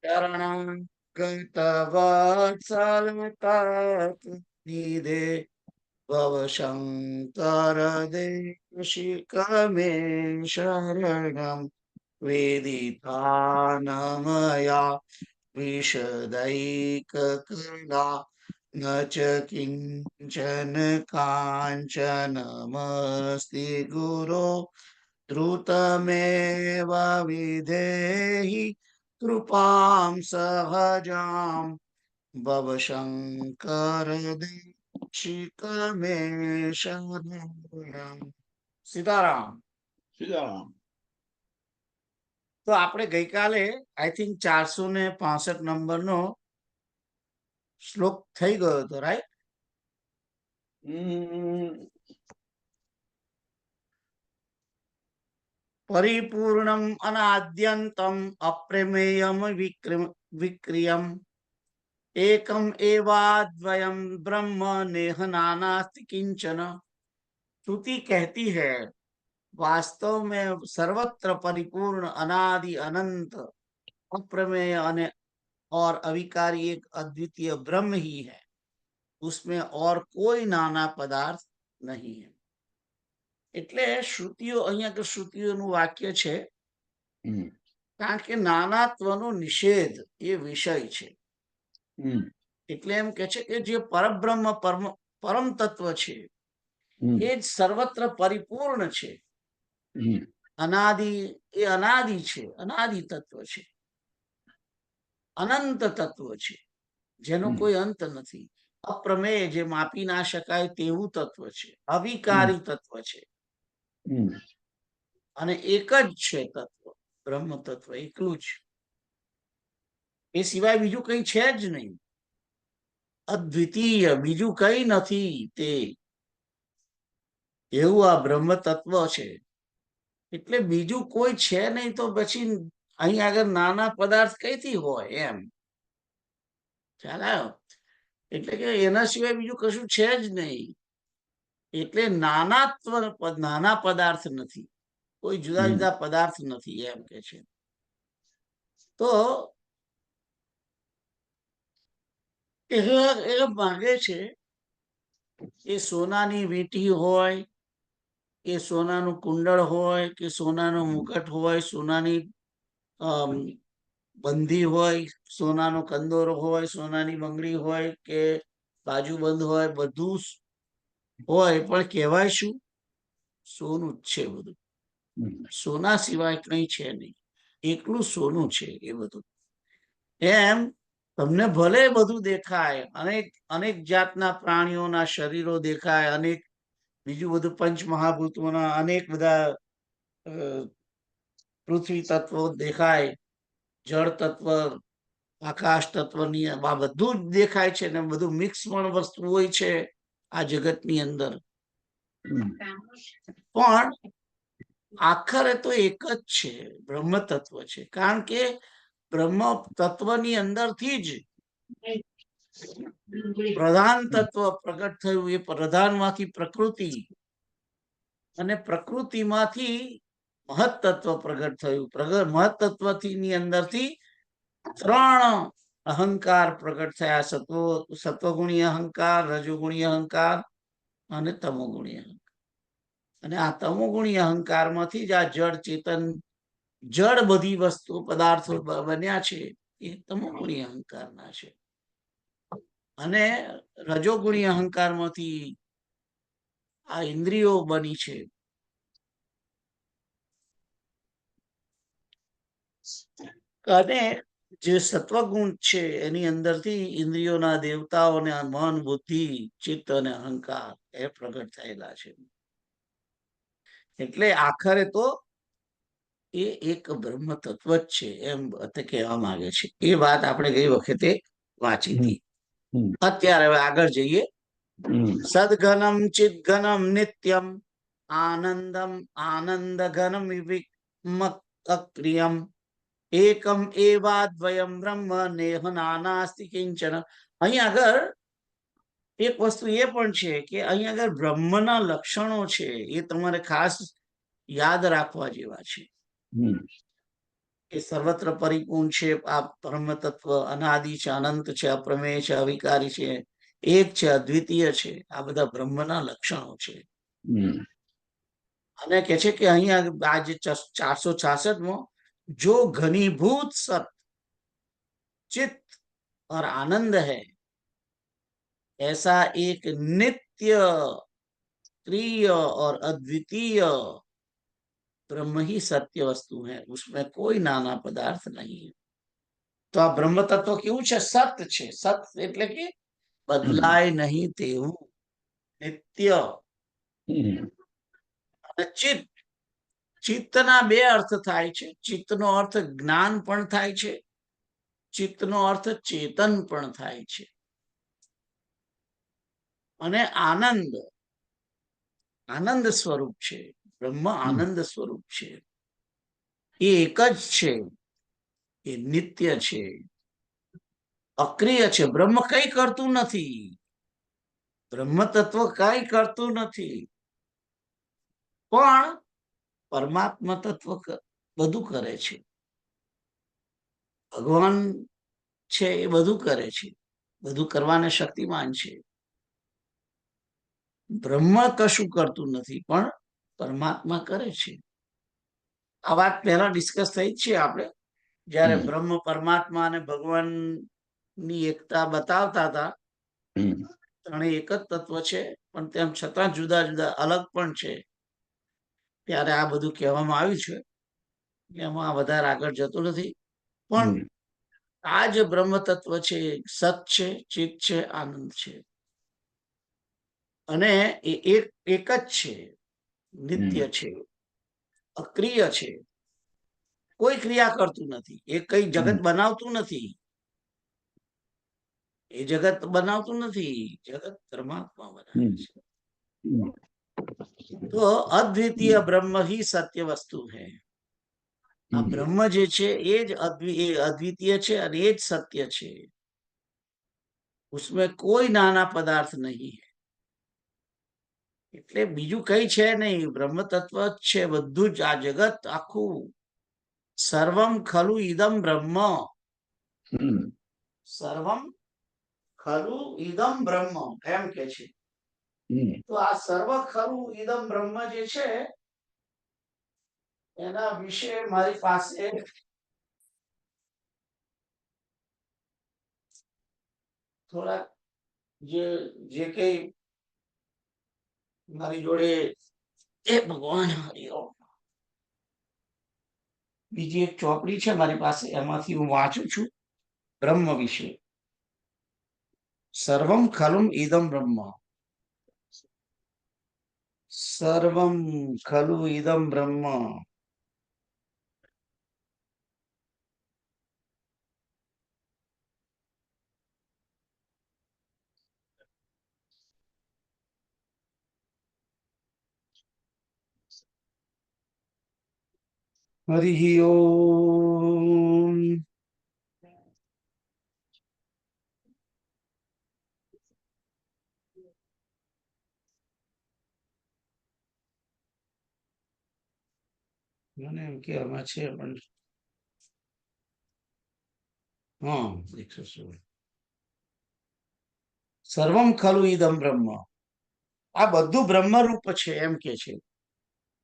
ચરણં ગતવત્સલતત નિધે ભવશંકર દેશિકમે શરણં વેદિતાનમયા વિશદૈકકલા ન ચ કિંચન કાંચનમસ્તિ ગુરો ધૃતમેવ વિધેહિ કૃપામ સહજામ ભવશંકર દેશિકમે શરણં. સીતારામ. સીતારામ. તો આપણે ગઈકાલે આઈ થિંક 465 નંબરનો શ્લોક થઈ ગયો હતો, રાઈટ? પરિપૂર્ણમ અનાદ્યંતમ અપ્રમેયમ વિક્રિયમ એકમ एवाद्वयम ब्रह्म नेह नानास्ति किंचन. श्रुति कहती है वास्तव में सर्वत्र परिपूर्ण अनादि अनंत अप्रमेय और अविकारी एक अद्वितीय ब्रह्म ही है, उसमें और कोई नाना पदार्थ नहीं है. એટલે શ્રુતિઓ, અહીંયા તો શ્રુતિઓનું વાક્ય છે, કારણ કે નાનાત્વનો નિષેધ એ વિષય છે. એટલે એમ કે છે કે જે પરબ્રહ્મ પરમ તત્વ છે એ જ સર્વત્ર પરિપૂર્ણ છે. અનાદિ એ અનાદિ છે, અનાદિ તત્વ છે, અનંત તત્વ છે, જેનો કોઈ અંત નથી. અપ્રમેય, જે માપી ના શકાય તેવું તત્વ છે, અવિકારી તત્વ છે, અને એક જ છે તત્વ, બ્રહ્મ તત્વ એકલું જ. એ સિવાય બીજું કઈ છે જ નહીં. અદ્વિતીય, બીજું કઈ નથી તે, એવું આ બ્રહ્મ તત્વ છે. એટલે બીજું કોઈ છે નહીં, તો પછી અહીં આગળ નાના પદાર્થ કઈથી હોય એમ ખ્યાલ આવ્યો? એટલે કે એના સિવાય બીજું કશું છે જ નહીં. એટલે નાના પદાર્થ નથી, કોઈ જુદા જુદા પદાર્થ નથી એમ કે છે. તો એ માંગે છે એ સોનાની વીંટી હોય, કે સોનાનું કુંડળ હોય, કે સોનાનો મુકટ હોય, સોનાની બંધી હોય, સોનાનો કંદોરો હોય, સોનાની બંગડી હોય, કે બાજુબંધ હોય, બધું હોય, પણ કહેવાય શું? સોનું જ છે બધું. સોના સિવાય કઈ છે નહીં, એકલું સોનું છે એ બધું. એમ તમને ભલે બધું દેખાય, અનેક જાતના પ્રાણીઓના શરીરો દેખાય, અનેક બીજું બધું પંચમહાભૂતોના અનેક બધા પૃથ્વી તત્વો દેખાય, જળ તત્વ, આકાશ તત્વની આ બધું જ દેખાય છે, ને બધું મિક્સ પણ વસ્તુ હોય છે આ જગતની અંદર. પણ આખરે તો એક જ છે, બ્રહ્મ તત્વ છે. કારણ કે બ્રહ્મ તત્વની અંદરથી જ પ્રધાન તત્વ પ્રગટ થયું. એ પ્રધાનમાંથી પ્રકૃતિ, અને પ્રકૃતિમાંથી મહત તત્વ પ્રગટ થયું. મહત તત્વની અંદરથી 3 અહંકાર પ્રગટ થયા: સત્વગુણી અહંકાર, રજોગુણી અહંકાર અને તમોગુણી અહંકાર. અને આ તમોગુણી અહંકારમાંથી જ આ જળ ચેતન, જળ બધી વસ્તુ પદાર્થો બન્યા છે, એ તમોગુણી અહંકારના છે. અને રજોગુણી અહંકારમાંથી આ ઇન્દ્રિયો બની છે. અને જે સત્વગુણ છે એની અંદરથી ઇન્દ્રિયોના દેવતાઓને મન, બુદ્ધિ, ચિત્ત અને અહંકાર એ પ્રગટ થયેલા છે. એટલે આખરે તો એ એક બ્રહ્મ તત્વ જ છે એમ કહેવા માંગે છે. એ વાત આપણે ગઈ વખતે વાંચી હતી. અત્યારે હવે આગળ જઈએ. સદઘનમ ચિદઘનમ નિત્યમ આનંદમ આનંદ ઘનમ વિક્રિયમ એકમ એવાદ્વયમ બ્રહ્મ નેહ નાનાસ્તિ કિંચન. અહીં આગળ એક વસ્તુ એ પણ છે કે અહીં આગળ બ્રહ્મના લક્ષણો છે, એ તમારે ખાસ યાદ રાખવા જેવા છે. એ સર્વત્ર પરિપૂર્ણ છે. આ બ્રહ્મ તત્વ અનાદિ છે, અનંત છે, અપ્રમેય છે, અવિકારી છે, એક છે, અદ્વિતીય છે. આ બધા બ્રહ્મના લક્ષણો છે. અને કે છે કે અહીંયા આ જે 466 જો ઘनीभूत सत चित और आनंद है, ऐसा एक नित्य प्रिय और अद्वितीय ब्रह्म ही सत्य वस्तु है, उसमें कोई नाना पदार्थ नहीं है. तो आ ब्रह्म तत्व केवुं छे? सत छे. सत एटले के बदलाय नहीं तेवुं, नित्य અને ચિત્ત. ચિત્તના બે અર્થ થાય છે. ચિત્તનો અર્થ જ્ઞાન પણ થાય છે, ચિત્તનો અર્થ ચેતન પણ થાય છે. અને આનંદ, આનંદ સ્વરૂપ છે. બ્રહ્મ આનંદ સ્વરૂપ છે. એ એક જ છે, એ નિત્ય છે, અક્રિય છે. બ્રહ્મ કઈ કરતું નથી. બ્રહ્મ તત્વ કઈ કરતું નથી, પણ પરમાત્મા તત્વ બધું કરે છે. ભગવાન છે એ બધું કરે છે, બધું કરવાને શક્તિમાન છે. બ્રહ્મ કશું કરતું નથી, પણ પરમાત્મા કરે છે. આ વાત પહેલા ડિસ્કસ થઈ જ છે આપણે, જયારે બ્રહ્મ પરમાત્મા અને ભગવાન ની એકતા બતાવતા હતા. ત્રણેય એક જ તત્વ છે, પણ તેમ છતાં જુદા જુદા અલગ પણ છે. ત્યારે આ બધું કહેવામાં આવ્યું છે. એમાં વધારે આગળ જતું નથી, પણ આ જે બ્રહ્મ તત્વ છે સત છે, ચિત છે, આનંદ છે. અને એ એક જ છે, નિત્ય છે, અક્રિય છે, કોઈ ક્રિયા કરતું નથી. એ કઈ જગત બનાવતું નથી, એ જગત બનાવતું નથી, જગત પરમાત્મા બનાવે છે. તો અદ્વિતીય બ્રહ્મ ही સત્ય વસ્તુ है. આ બ્રહ્મ જે છે એ જ અદ્વિતીય છે અને એ જ સત્ય છે. उसमें કોઈ નાના પદાર્થ નહીં है. એટલે બીજું કઈ છે નહીં, બ્રહ્મ તત્વ જ છે બધું જ. આ જગત આખું સર્વમ ખલુ ઇદમ બ્રહ્મ, સર્વમ ખલુ ઇદમ બ્રહ્મ એમ કે છે. તો આ સર્વ ખલુ ઇદમ બ્રહ્મ જે છે એના વિશે મારી પાસે થોડા જે કઈ મારી જોડે એ ભગવાન હરિઓમ બીજી એક ચોપડી છે મારી પાસે, એમાંથી હું વાંચું છું બ્રહ્મ વિશે. સર્વમ ખલુમ ઇદમ બ્રહ્મ, સર્વમ ખલુ ઇદમ બ્રહ્મ. હરિ ઓમ. મને એમ કે આમાં છે પણ હા 116. સર્વમ ખલુ ઇદમ બ્રહ્મ, આ બધું બ્રહ્મરૂપ છે એમ કે છે.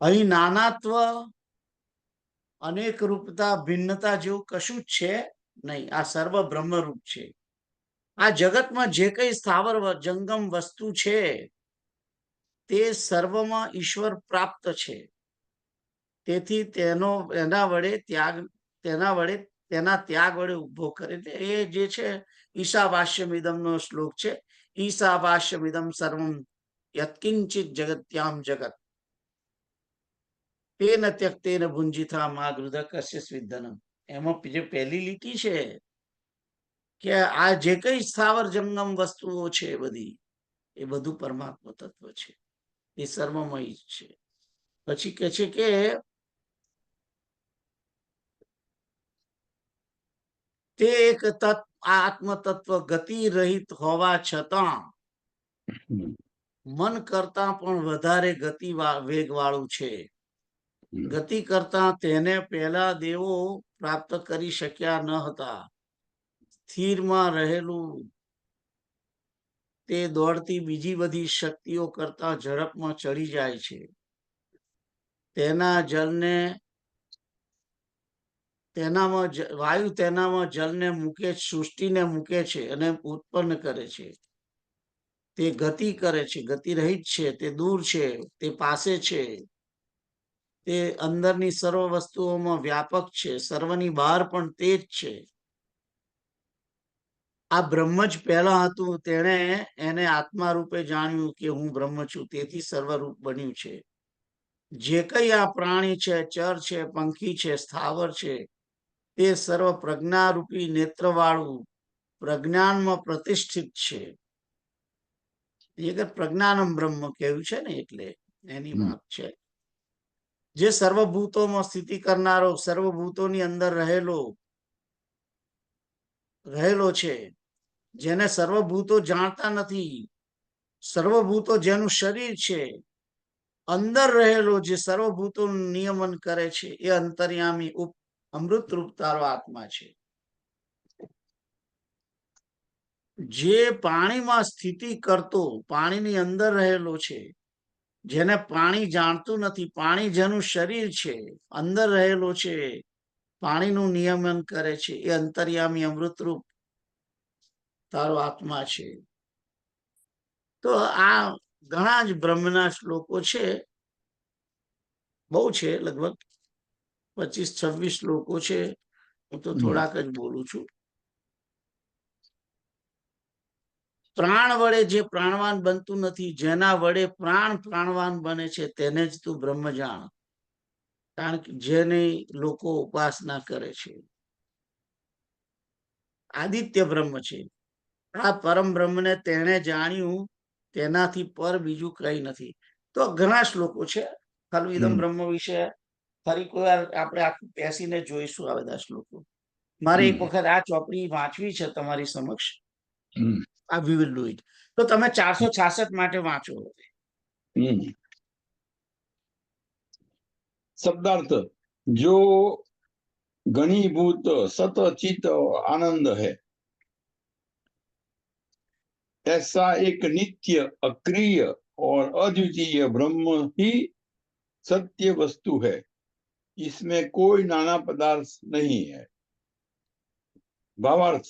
અહીં નાનાત્વ, અનેક રૂપતા, ભિન્નતા જેવું કશું જ છે નહીં. આ સર્વ બ્રહ્મરૂપ છે. આ જગતમાં જે કઈ સ્થાવર જંગમ વસ્તુ છે તે સર્વમાં ઈશ્વર પ્રાપ્ત છે. તેથી તેના વડે ત્યાગ વડે ઉભો કરે. એ જે છે ઈશાવાસ્યમિદમ નો શ્લોક છે. ઈશાવાસ્યમિદમ સર્વમ યત્કિંચિત જગત્યામ જગત તેન ત્યક્તેન ભુંજીથા મા ગૃધ કશ્ય સ્વિદ્ધનમ. એમાં જે પહેલી લીટી છે કે આ જે કઈ સ્થાવર જંગમ વસ્તુઓ છે બધી, એ બધું પરમાત્મા તત્વ છે, એ સર્વમય છે. પછી કે છે કે તે એક આત્મ તત્વ ગતિ રહિત હોવા છતાં મન કરતા પણ વધારે વેગ વાળું છે. ગતિ કરતા તેને પહેલા દેવો પ્રાપ્ત કરી શક્યા ન હતા. સ્થિરમાં રહેલું તે દોડતી બીજી બધી શક્તિઓ કરતા ઝડપમાં ચડી જાય છે. વાયુ તેનામાં જલને મૂકે, સૃષ્ટિને મૂકે છે અને ઉત્પન્ન કરે છે. તે ગતિ કરે છે, ગતિ રહિત છે, તે દૂર છે, તે પાસે છે, તે અંદરની સર્વ વસ્તુઓમાં વ્યાપક છે, સર્વની બહાર પણ તે જ છે. આ બ્રહ્મ જ પહેલા હતું, તેણે એને આત્મા રૂપે જાણ્યું કે હું બ્રહ્મ છું, તેથી સર્વરૂપ બન્યું છે. જે કઈ આ પ્રાણી છે, ચર છે, પંખી છે, સ્થાવર છે, તે સર્વ પ્રજ્ઞારૂપી નેત્રવાળું પ્રજ્ઞાનમાં પ્રતિષ્ઠિત છે. પ્રજ્ઞાનમ બ્રહ્મ કહ્યું છે ને, એટલે એની વાત છે. જે સર્વભૂતોમાં સ્થિતિ કરનારો, સર્વભૂતોની અંદર રહેલો છે, જેને સર્વભૂતો જાણતા નથી, સર્વભૂતો જેનું શરીર છે, અંદર રહેલો જે સર્વભૂતોનું નિયમન કરે છે, એ અંતર્યામી અમૃત રૂપ તારો આત્મા છે. જે પાણીમાં સ્થિતિ કરતો, પાણીની અંદર રહેલો છે, જેને પાણી જાણતું નથી, પાણી જેનું શરીર છે, અંદર રહેલો છે, પાણીનું નિયમન કરે છે, એ અંતર્યામી અમૃતરૂપ તારો આત્મા છે. તો આ ઘણા જ બ્રહ્મના શ્લોકો છે, બહુ છે, લગભગ 25-26 શ્લોકો છે. હું તો થોડાક જ બોલું છું. પ્રાણ વડે જે પ્રાણવાન બનતું નથી, જેના વડે પ્રાણ પ્રાણવાન બને છે, તેને જ તું બ્રહ્મ જાણ. કારણ કે જેની લોકો ઉપાસના કરે છે, આદિત્ય બ્રહ્મ છે. આ પરમ બ્રહ્મને તેણે જાણ્યું, તેનાથી પર બીજું કઈ નથી. તો ઘણા શ્લોકો છે. ખલુ ઇદમ બ્રહ્મ વિશે ફરી કોઈ વાર આપણે આખું બેસીને જોઈશું આ બધા શ્લોકો. મારે એક વખત આ ચોપડી વાંચવી છે તમારી સમક્ષ. આ વી વિલ ડુ ઇટ. તો તમે 466 માટે વાંચો. शब्दार्थ जो घनीभूत सत चित आनंद है, ऐसा एक नित्य अक्रिय और अद्वितीय ब्रह्म ही सत्य वस्तु है. इसमें कोई नाना पदार्थ नहीं है. भावार्थ,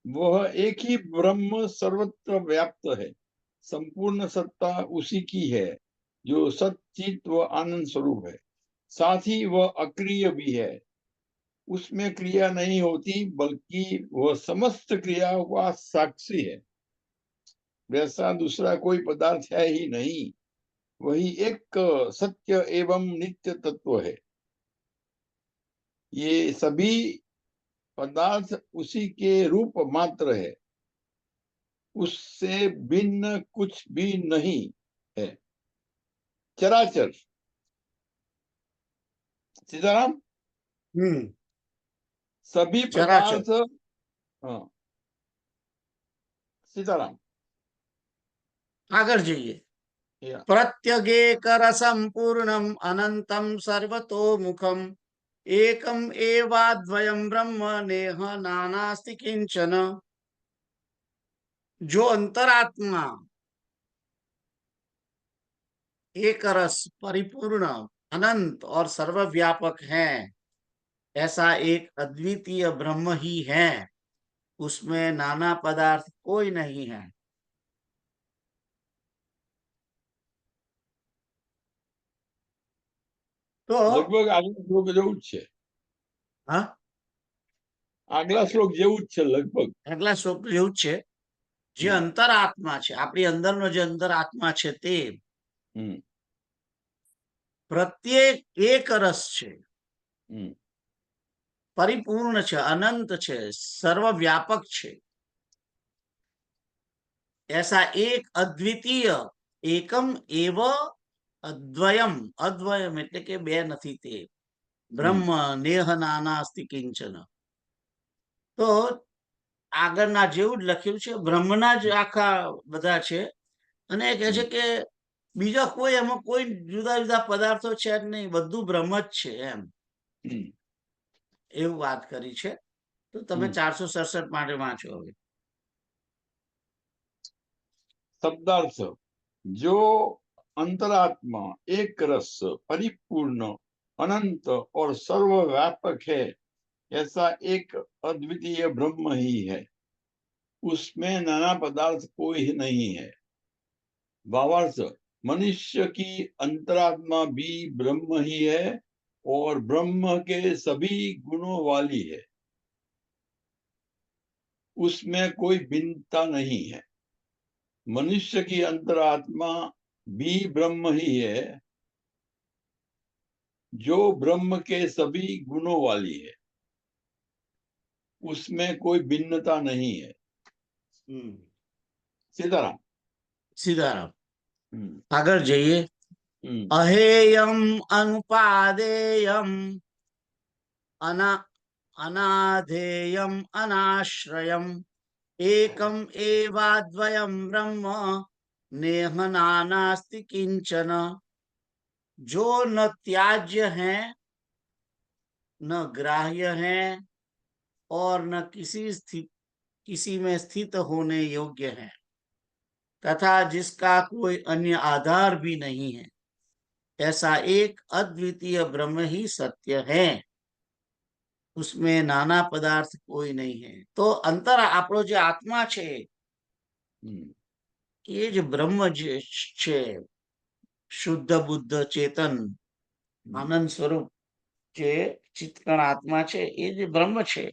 वह एक ही ब्रह्म सर्वत्र व्याप्त है. संपूर्ण सत्ता उसी की है, जो सच्चित व आनंद स्वरूप है. साथ ही वह अक्रिय भी है. उसमें क्रिया नहीं होती, बल्कि वह समस्त क्रिया का साक्षी है. वैसा दूसरा कोई पदार्थ है ही नहीं. वही एक सत्य एवं नित्य तत्व है. ये सभी पदार्थ उसी के रूप मात्र है, उससे भिन्न कुछ भी नहीं है. चराचर. सीताराम. सभी पदार्थ. हाँ, सीताराम. આગળ જઈએ. પ્રત્યગેકર સંપૂર્ણમ અનંતમ સર્વતોમુખમ એકમ એવાદ્વયમ બ્રહ્મ નેહ નાનાસ્તિ કિંચન. जो अंतरात्मा एक रस, परिपूर्ण, अनंत और सर्वव्यापक है, ऐसा एक अद्वितीय ब्रह्म ही है. उसमें नाना पदार्थ कोई नहीं है. તો લગભગ આગલા શ્લોક જેવું જ છે. હા, આગલા શ્લોક જેવું જ છે. લગભગ આગલા શ્લોક જેવું જ છે. જે અંતરાત્મા છે, આપણી અંદરનો જે અંતરાત્મા છે, તે પ્રત્યેક એક રસ છે, પરિપૂર્ણ છે, અનંત છે, સર્વવ્યાપક છે. ऐसा एक अद्वितीय एकम एव अद्वयम, अद्वयम એટલે કે બે નથી તે, બ્રહ્મ નેહ નાનાસ્તિ કિંચન. તો આગળના જેવું જ લખ્યું છે, બ્રહ્મના જ આખા બધા છે. અને કહે છે કે બીજા કોઈ એમાં કોઈ જુદા જુદા પદાર્થો છે જ નહીં, બધું બ્રહ્મ જ છે એમ, हम्म, એવું વાત કરી છે. તો તમે 467 માટે વાંચો હવે. शब्दार्थ जो अंतरात्मा एक रस परिपूर्ण अनंत और सर्वव्यापक है, ऐसा एक अद्वितीय ब्रह्म ही है, उसमें नाना पदार्थ कोई नहीं है। भावार्थ, मनुष्य की अंतरात्मा भी ब्रह्म ही है और ब्रह्म के सभी गुणों वाली है, उसमें कोई भिन्नता नहीं है। मनुष्य की अंतरात्मा भी ब्रह्म ही है जो ब्रह्म के सभी गुणों वाली है, उसमें कोई भिन्नता नहीं है। सीताराम। સીતારામ. हम्म, આગળ જઈએ. हम्म, અહેયમ અનુપાદેયમ અના અનાધેયમ અનાશ્રયમ એકમ એવાદ્વયમ બ્રહ્મ नेह नानास्ति किंचन. जो न त्याज्य है, न ग्राह्य है, और न किसी में स्थित होने योग्य है, तथा जिसका कोई अन्य आधार भी नहीं है, ऐसा एक अद्वितीय ब्रह्म ही सत्य है, उसमें नाना पदार्थ कोई नहीं है. तो अंतर આપણો જે આત્મા છે हम्म, એ જ બ્રહ્મ જે છે, શુદ્ધ બુદ્ધ ચેતન આનંદ સ્વરૂપ જે ચિત્તકણ આત્મા છે એ જે બ્રહ્મ છે.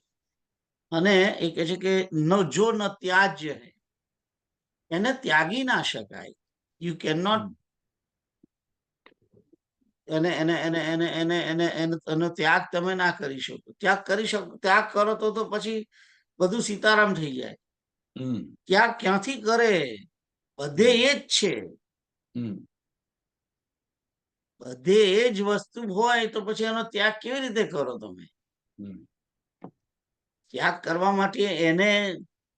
અને એ કહે છે કે જો ન ત્યાજ્ય હે, એને ત્યાગી ના શકાય. યુ કેન નોટ એને એને એને એને એને એને એનો ત્યાગ તમે ના કરી શકો. ત્યાગ કરી શકો, ત્યાગ કરો તો પછી બધું સીતારામ થઈ જાય. ત્યાગ ક્યાંથી કરે? બધે એ જ છે, બધે એ જ વસ્તુ હોય તો પછી એનો ત્યાગ કેવી રીતે કરો તમે? ત્યાગ કરવા માટે એને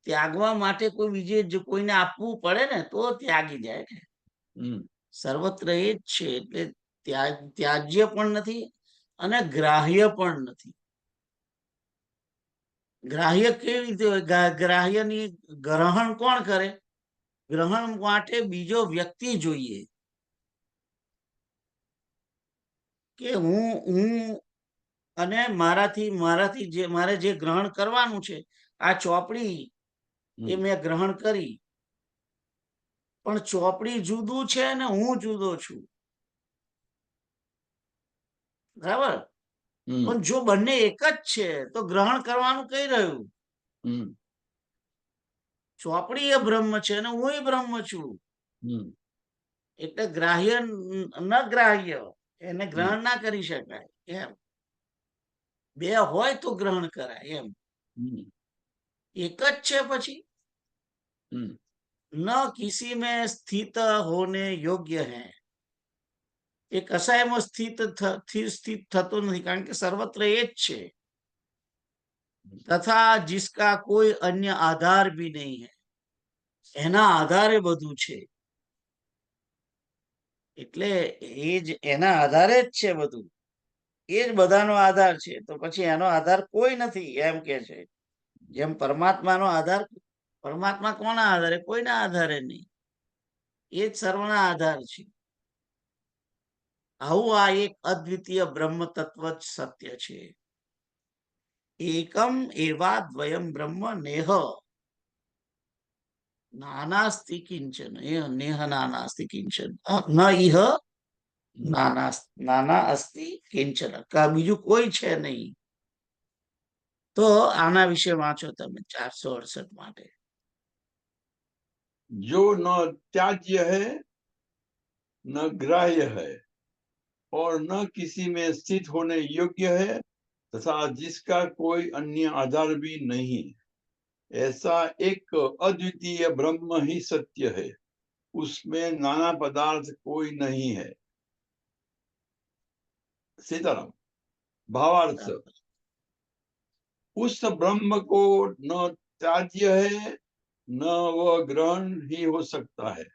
ત્યાગવા માટે કોઈ બીજે કોઈને આપવું પડે ને તો ત્યાગી જાય ને. સર્વત્ર એ જ છે, એટલે ત્યાજ્ય પણ નથી અને ગ્રાહ્ય પણ નથી. ગ્રાહ્ય કેવી રીતે હોય? ગ્રાહ્યની ગ્રહણ કોણ કરે? ગ્રહણ માટે બીજો વ્યક્તિ જોઈએ કે હું અને મારાથી જે મારે જે ગ્રહણ કરવાનું છે, આ ચોપડી એ મેં ગ્રહણ કરી, પણ ચોપડી જુદું છે ને હું જુદો છું, બરાબર? પણ જો બંને એક જ છે તો ગ્રહણ કરવાનું કઈ રહ્યું? ચોપડી એ બ્રહ્મ છે ને હું બ્રહ્મ છું, એટલે ગ્રાહ્ય ન ગ્રાહ્ય એને ગ્રહણ ના કરી શકાય. એમ બે હોય તો ગ્રહણ કરાય. એમ એક જ છે પછી ન કિસી में स्थित होने योग्य है, એ કશાયમાં સ્થિત થતો નથી, કારણ કે સર્વત્ર એ જ છે. તથા जिसका कोई अन्य आधार भी नहीं है, એના આધારે બધું છે, એટલે એ જ એના આધારે જ છે બધું, એ જ બધાનો આધાર છે. તો પછી એનો આધાર કોઈ નથી એમ કે છે. જેમ પરમાત્માનો આધાર, પરમાત્મા કોના આધારે? કોઈના આધારે નહીં, એ જ સર્વના આધાર છે. આવું આ એક અદ્વિતીય બ્રહ્મ તત્વ જ સત્ય છે. એકમ એવા દ્વયમ બ્રહ્મ નેહ નાનાસ્તિ કિંચન. નેહ નાનાસ્તિ કિંચન ન ઇહ નાના અસ્તિ કિંચન. બીજું કોઈ છે નહીં. તો આના વિશે વાંચો તમે 468 માટે. जो न त्याज्य है, न ग्राह्य है, और न किसी में स्थित होने योग्य है, तथा जिसका कोई अन्य आधार भी नहीं, ऐसा एक अद्वितीय ब्रह्म ही सत्य है, उसमें नाना पदार्थ कोई नहीं है। सीताराम। भावार्थ, उस ब्रह्म को न त्याज्य है, न वह ग्रहण ही हो सकता है,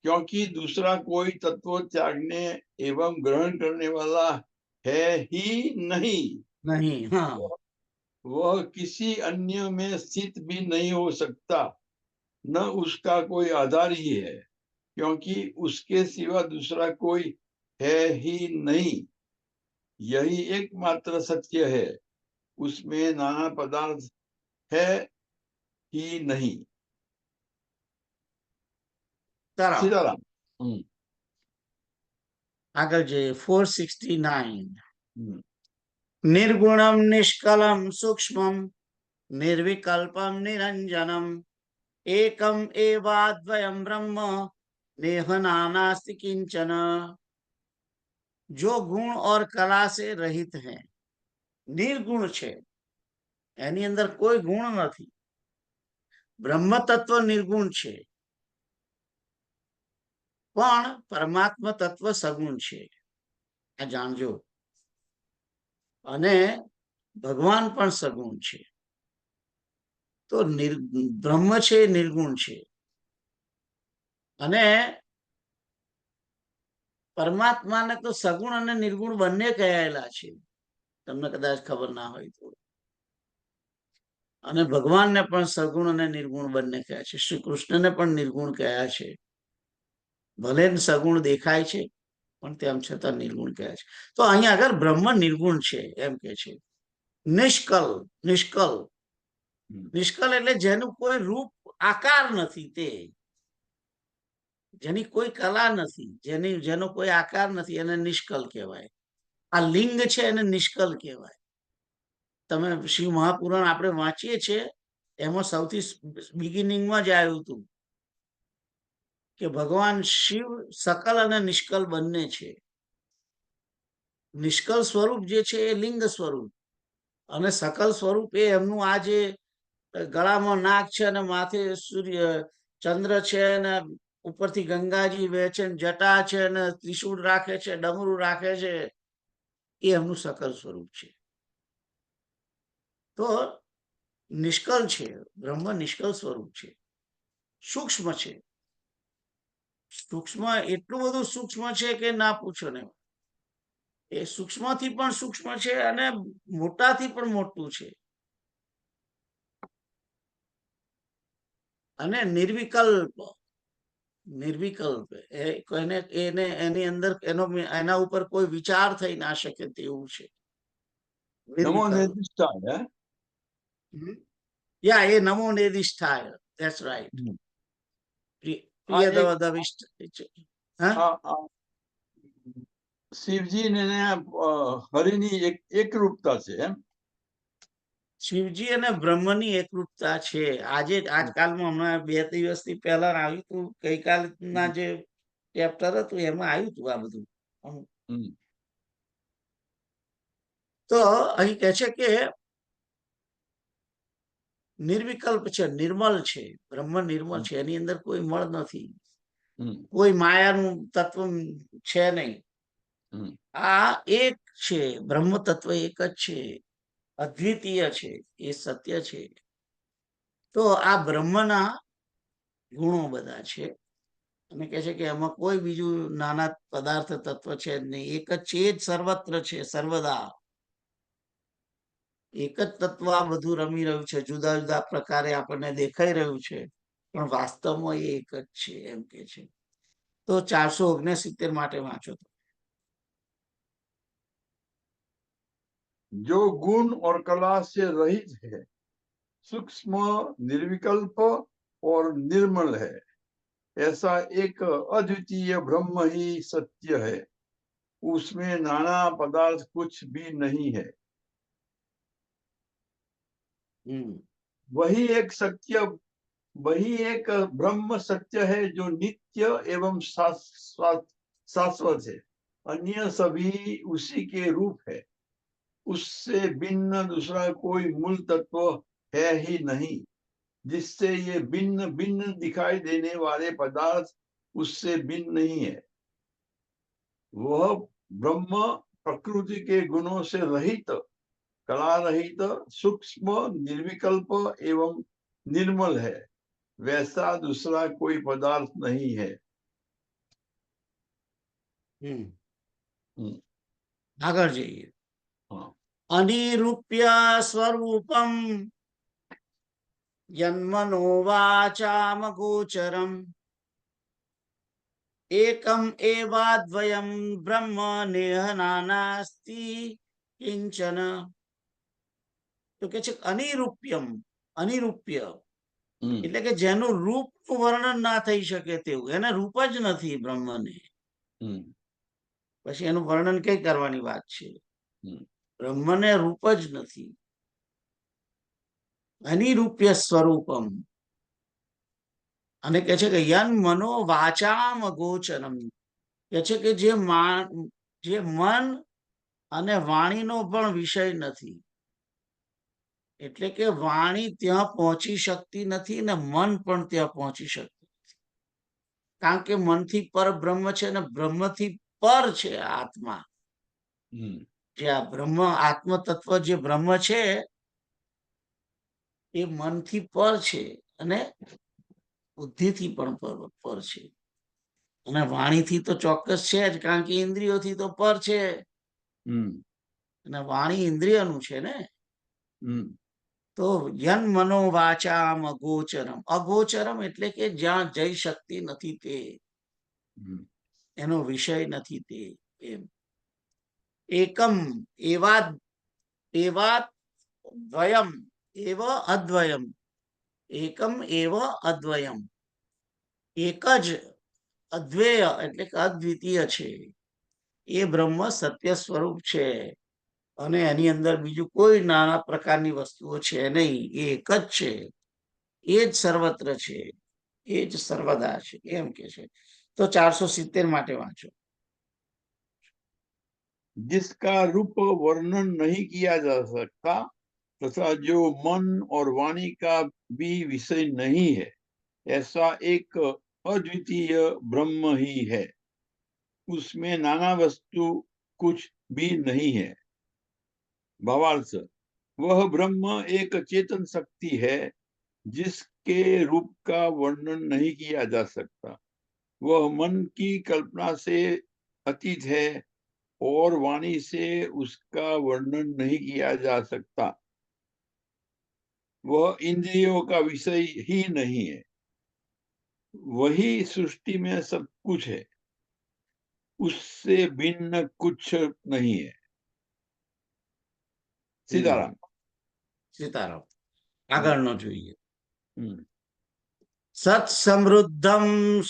क्योंकि दूसरा कोई तत्व त्यागने एवं ग्रहण करने वाला है ही नहीं। नहीं, हाँ, वह किसी अन्य में स्थित भी नहीं हो सकता, न उसका कोई आधार ही है, क्योंकि उसके सिवा दूसरा कोई है ही नहीं। यही एकमात्र सत्य है, उसमें नाना पदार्थ है ही नहीं। ચલો सीताराम। આગળ જઈએ 469 हम्म, निर्गुणम निष्कलम सूक्ष्मम निर्विकल्पम निरंजनम एकम एवाद्वयम ब्रह्म नेह नानास्ति किंचन। जो गुण और कला से रहित है, निर्गुण છે, એની અંદર કોઈ ગુણ નથી. બ્રહ્મ તત્વ નિર્ગુણ છે, પણ પરમાત્મા તત્વ સગુણ છે, આ જાણજો. અને ભગવાન પણ સગુણ છે. તો બ્રહ્મ છે નિર્ગુણ છે, અને પરમાત્માને તો સગુણ અને નિર્ગુણ બંને કહેલા છે, તમને કદાચ ખબર ના હોય તો. અને ભગવાનને પણ સગુણ અને નિર્ગુણ બંને કહ્યા છે. શ્રી કૃષ્ણને પણ નિર્ગુણ કહ્યા છે. ભલે સગુણ દેખાય છે, પણ તેમ છતાં નિર્ગુણ કહ્યા છે. તો અહીંયા આગળ બ્રહ્મ નિર્ગુણ છે એમ કે છે. નિષ્કલ, નિષ્કલ, નિષ્કલ એટલે જેનું કોઈ રૂપ આકાર નથી, તે જેની કોઈ કલા નથી, જેનો કોઈ આકાર નથી, એને નિષ્કલ કહેવાય. આ લિંગ છે એને નિષ્કલ કહેવાય. તમે શિવ મહાપુરાણ આપણે વાંચીએ છીએ, એમાં સૌથી બિગિનિંગમાં જ આવ્યું હતું કે ભગવાન શિવ સકલ અને નિષ્કલ બંને છે. નિષ્કલ સ્વરૂપ જે છે એ લિંગ સ્વરૂપ, અને સકલ સ્વરૂપ એ એમનું આ જે ગળામાં નાક છે અને માથે સૂર્ય ચંદ્ર છે અને ઉપરથી ગંગાજી વહે છે, જટા છે અને ત્રિશૂળ રાખે છે, ડમરું રાખે છે, એ એમનું સકલ સ્વરૂપ છે. તો નિષ્કલ છે, બ્રહ્મ નિષ્કલ સ્વરૂપ છે, સૂક્ષ્મ છે. સૂક્ષ્મ એટલું બધું સૂક્ષ્મ છે કે ના પૂછો ને. એ સૂક્ષ્મથી પણ સૂક્ષ્મ છે અને મોટાથી પણ મોટું છે. અને નિર્વિકલ્પ, નિર્વિકલ્પ એને એની અંદર એના ઉપર કોઈ વિચાર થઈ ના શકે તેવું છે. नमो નિર્વિકલ્પ. निर्दिष्टाय। યા એ નમો નિર્દિષ્ટાય, ધેટ્સ રાઈટ. પ્રિયદવદવિષ્ટ. હા, शिवजी ने हरिनी एक रूपता છે એમ. શિવજી અને બ્રહ્મની એકરૂપતા છે. આજે આજકાલમાં હમણાં 2 દિવસથી પહેલા આવ્યું હતું, ગઈકાલના જે ચેપ્ટર હતું એમાં આવ્યું હતું આ બધું. તો અહીં કહે છે કે નિર્વિકલ્પ છે, નિર્મલ છે. બ્રહ્મ નિર્મલ છે, એની અંદર કોઈ મળ નથી, કોઈ માયાનું તત્વ છે નહીં. આ એક છે, બ્રહ્મ તત્વ એક જ છે, અદ્વિતીય છે, એ સત્ય છે. તો આ બ્રહ્મના ગુણો બધા છે, અને કહે છે કે એમાં કોઈ બીજું નાના પદાર્થ તત્વ છે જ નહીં, એક જ છે, જ સર્વત્ર છે, સર્વદા એક જ તત્વ આ બધું રમી રહ્યું છે. જુદા જુદા પ્રકારે આપણને દેખાઈ રહ્યું છે, પણ વાસ્તવમાં એ એક જ છે એમ કે છે. તો 469 માટે વાંચો. जो गुण और कला से रहित है, सूक्ष्म, निर्विकल्प और निर्मल है, ऐसा एक अद्वितीय ब्रह्म ही सत्य है, उसमें नाना पदार्थ कुछ भी नहीं है। वही एक सत्य, वही एक ब्रह्म सत्य है जो नित्य एवं शाश्वत है। अन्य सभी उसी के रूप है, उससे भिन्न दूसरा कोई मूल तत्व है ही नहीं। जिससे ये भिन्न भिन्न दिखाई देने वाले पदार्थ उससे भिन्न नहीं है। वह ब्रह्म प्रकृति के गुणों से रहित, कला रहित, सूक्ष्म, निर्विकल्प एवं निर्मल है, वैसा दूसरा कोई पदार्थ नहीं है। હમ હમ. આગળ જઈએ. હા. અનિરૂપ્ય સ્વરૂપમ જન્મનો વાચામ ગોચરમ એકમ એવાદ્વયમ બ્રહ્મ નેહ નાનાસ્તિ કિંચન. તો કે છે અનિરૂપ્યમ, અનિરૂપ્ય હમ. એટલે કે જેનું રૂપનું વર્ણન ના થઈ શકે તેવું, એને રૂપ જ નથી બ્રહ્મને. હમ. પછી એનું વર્ણન કઈ કરવાની વાત છે? હમ. બ્રહ્મને રૂપ જ નથી. અનિરૂપ્ય સ્વરૂપમ. અને કે છે કે યન મનો વાચામ ગોચરમ, કે છે કે જે મન અને વાણીનો પણ વિષય નથી. એટલે કે વાણી ત્યાં પહોંચી શકતી નથી ને મન પણ ત્યાં પહોંચી શકતું નથી. કારણ કે મનથી પર બ્રહ્મ છે ને બ્રહ્મથી પર છે આત્મા. હમ. જે આ બ્રહ્મ આત્મ તત્વ જે બ્રહ્મ છે એ મનથી પર છે અને બુદ્ધિથી પણ પર છે. અને વાણીથી તો ચોક્કસ છે જ, કારણ કે ઇન્દ્રિયોથી તો પર છે. હમ. અને વાણી ઇન્દ્રિયનું છે ને. હમ. તો યન મનો વાચામ અગોચરમ, અગોચરમ એટલે કે જ્યાં જઈ શકતી નથી તે, હમ. એનો વિષય નથી તે. એમ એકમ એવા એવા દ્વયમ એવ અદ્વયમ, એકમ એવ અદ્વયમ, એક જ અદ્વૈય એટલે કે અદ્વિતીય છે એ બ્રહ્મ સત્ય સ્વરૂપ છે. અને એની અંદર બીજું કોઈ નાના પ્રકારની વસ્તુઓ છે નહીં, એ એક જ છે, એ જ સર્વત્ર છે, એ જ સર્વદા છે, એમ કે છે. તો 470 માટે વાંચો. जिसका रूप वर्णन नहीं किया जा सकता तथा जो मन और वाणी का भी विषय नहीं है, ऐसा एक अद्वितीय ब्रह्म ही है। उसमें नाना वस्तु कुछ भी नहीं है। भावार्थ, वह ब्रह्म एक चेतन शक्ति है जिसके रूप का वर्णन नहीं किया जा सकता। वह मन की कल्पना से अतीत है और वाणी से उसका वर्णन नहीं किया जा सकता। वह इंद्रियों का विषय ही नहीं है। वही सृष्टि में सब कुछ है, उससे भिन्न कुछ नहीं है। सीताराम। સીતારામ. આગળનો જોઈએ. हम्म. સત સમૃદ્ધમ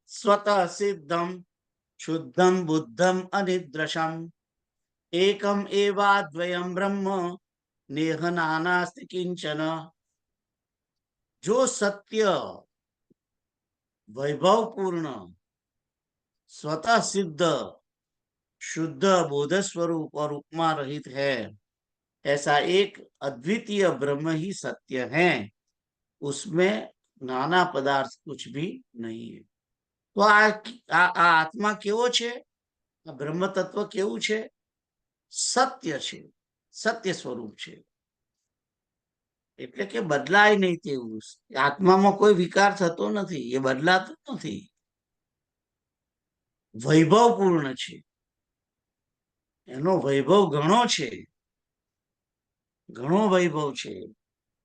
સ્વત સિદ્ધમ શુદ્ધમ બુદ્ધમ અનિદ્રશમ એકમ એવાદ્વયમ બ્રહ્મ નેહ નાનાસ્તિ કિંચન. જો સત્ય, વૈભવપૂર્ણ, स्वतः सिद्ध, शुद्ध, बोध स्वरूप और उपमा रहित है, ऐसा एक अद्वितीय ब्रह्म ही सत्य है, उसमें नाना पदार्थ कुछ भी नहीं है. તો આ આત્મા કેવો છે? આ બ્રહ્મ તત્વ કેવું છે? સત્ય છે, સત્ય સ્વરૂપ છે. એટલે કે બદલાય નહીં તેવું. આત્મામાં કોઈ વિકાર થતો નથી, એ બદલાતો નથી. વૈભવપૂર્ણ છે, એનો વૈભવ ઘણો છે, ઘણો વૈભવ છે.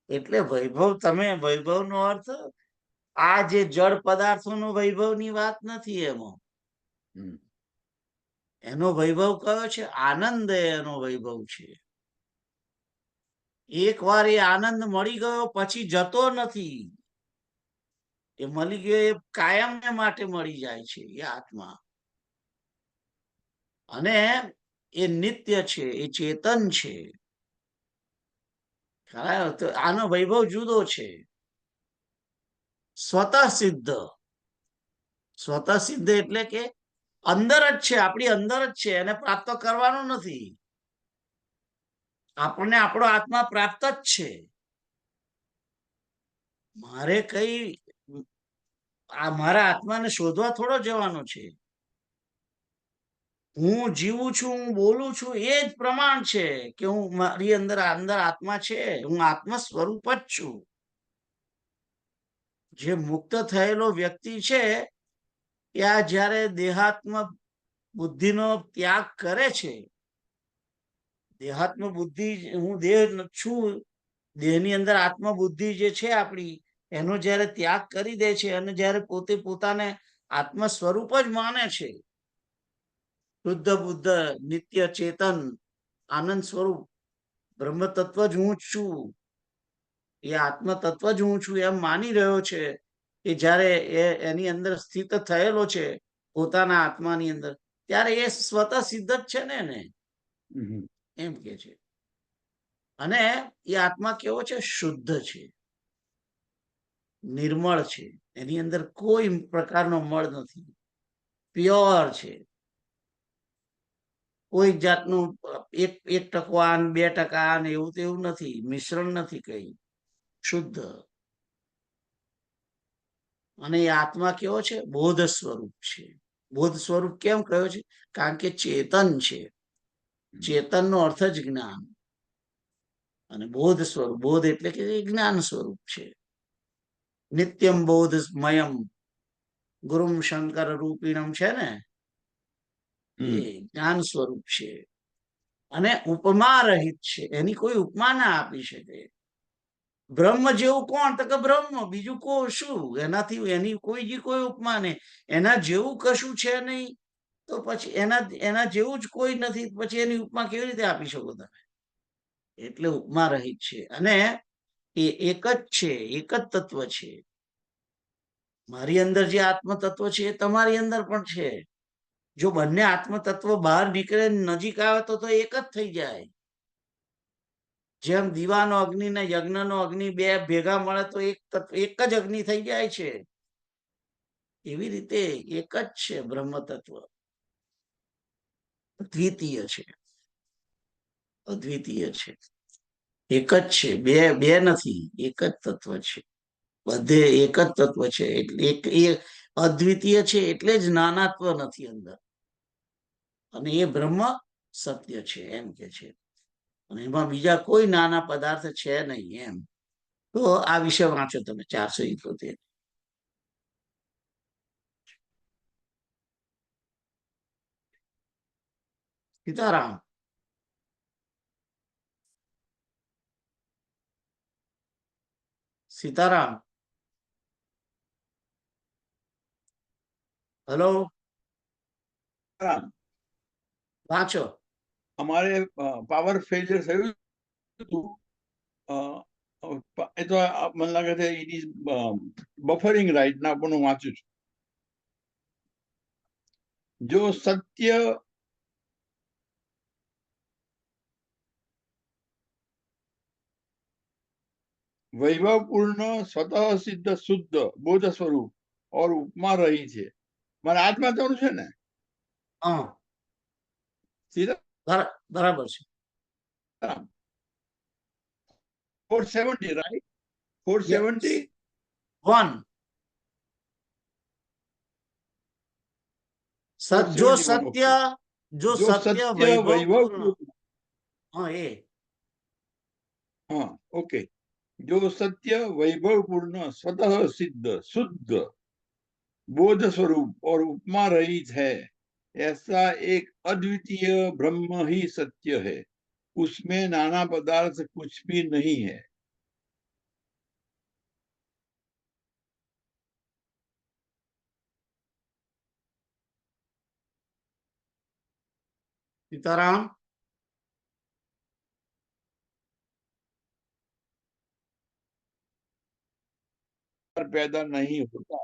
એટલે વૈભવ, તમે વૈભવનો અર્થ આ જે જળ પદાર્થોનો વૈભવની વાત નથી એમાં. એનો વૈભવ કયો છે? આનંદ એનો વૈભવ છે. એકવાર એ આનંદ મળી ગયો પછી જતો નથી. એ મળી ગયો એ કાયમને માટે મળી જાય છે એ આત્મા. અને એ નિત્ય છે, એ ચેતન છે. તો આનો વૈભવ જુદો છે. સ્વતઃ સિદ્ધ, સ્વતઃ સિદ્ધ એટલે કે અંદર જ છે, આપણી અંદર જ છે, એને પ્રાપ્ત કરવાનું નથી. આપણને આપણો આત્મા પ્રાપ્ત જ છે. મારે કઈ મારા આત્માને શોધવા થોડો જવાનો છે. હું જીવું છું, હું બોલું છું, એ જ પ્રમાણ છે કે હું મારી અંદર આત્મા છે, હું આત્મ સ્વરૂપ જ છું. જે મુક્ત થયેલો વ્યક્તિ છે એ આ જયારે દેહાત્મ બુદ્ધિનો ત્યાગ કરે છે, દેહાત્મ બુદ્ધિ, હું દેહ છું, દેહની અંદર આત્મબુદ્ધિ જે છે આપણી, એનો જ્યારે ત્યાગ કરી દે છે અને જ્યારે પોતે પોતાને આત્મ સ્વરૂપ જ માને છે, શુદ્ધ બુદ્ધ નિત્ય ચેતન આનંદ સ્વરૂપ બ્રહ્મ તત્વ જ હું છું, એ આત્મ તત્વ જ હું છું એમ માની રહ્યો છે, એ જ્યારે એની અંદર સ્થિત થયેલો છે પોતાના આત્માની અંદર, ત્યારે એ સ્વતઃ સિદ્ધ જ છે ને એને એમ કે છે. અને એ આત્મા કેવો છે? શુદ્ધ છે, નિર્મળ છે, એની અંદર કોઈ પ્રકારનો મળ નથી, પ્યોર છે, કોઈ જાતનું 1% આન 2% આન એવું તેવું નથી, મિશ્રણ નથી, કઈ શુદ્ધ. અને એ આત્મા કેવો છે? બોધ સ્વરૂપ છે. બોધ સ્વરૂપ કેમ કહ્યો છે? કારણ કે ચેતન છે, ચેતનનો અર્થ જ જ્ઞાન, અને બોધ સ્વરૂપ, બોધ એટલે કે જ્ઞાન સ્વરૂપ છે. નિત્યમ બોધમયમ ગુરુમ શંકર રૂપિણમ છે ને, એ જ્ઞાન સ્વરૂપ છે અને ઉપમા રહિત છે, એની કોઈ ઉપમા ના આપી શકે. બ્રહ્મ જેવું કોણ? તો કે બ્રહ્મ, બીજું શું? એનાથી એની કોઈ ઉપમા નહીં, એના જેવું કશું છે નહીં, તો પછી એના જેવું જ કોઈ નથી, પછી એની ઉપમા કેવી રીતે આપી શકો તમે? એટલે ઉપમા રહિત છે અને એ એક જ છે, એક જ તત્વ છે. મારી અંદર જે આત્મ તત્વ છે એ તમારી અંદર પણ છે. જો બંને આત્મ તત્વ બહાર નીકળે, નજીક આવે તો એક જ થઈ જાય. જેમ દીવાનો અગ્નિ ને યજ્ઞનો અગ્નિ બે ભેગા મળે તો એક જ અગ્નિ થઈ જાય છે, એવી રીતે એક જ છે બ્રહ્મ તત્વ, અદ્વિતીય છે, અદ્વિતીય છે, એક જ છે, બે નથી, એક જ તત્વ છે, બધે એક જ તત્વ છે. એટલે એ અદ્વિતીય છે એટલે જ નાનાત્વ નથી અંદર, અને એ બ્રહ્મ સત્ય છે એમ કે છે. અને એમાં બીજા કોઈ નાના પદાર્થ છે નહીં એમ. તો આ વિશે વાંચો તમે 471. સીતારામ. સીતારામ. હેલો, વાંચો. અમારે પાવર ફેલિયર થયું હતું, એ તો મને લાગે છે ઇટ ઇઝ બફરિંગ રાઈટ ના, પણ હું વાંચું છું. જો સત્ય वैभवपूर्ण स्वतः सिद्ध शुद्ध बोध स्वरूप और उपमा रही है. મારે આત્મા તો છે ને? હા, સીધા બરાબર છે. 470 રાઈટ? 470 1. જો સત્ય વૈભવપૂર્ણ, હા એ, हाँ ओके. जो सत्य वैभवपूर्ण स्वतः सिद्ध शुद्ध बोध स्वरूप और उपमा रहित है, ऐसा एक अद्वितीय ब्रह्म ही सत्य है. उसमें नाना पदार्थ कुछ भी नहीं है. सीताराम. पैदा नहीं होता.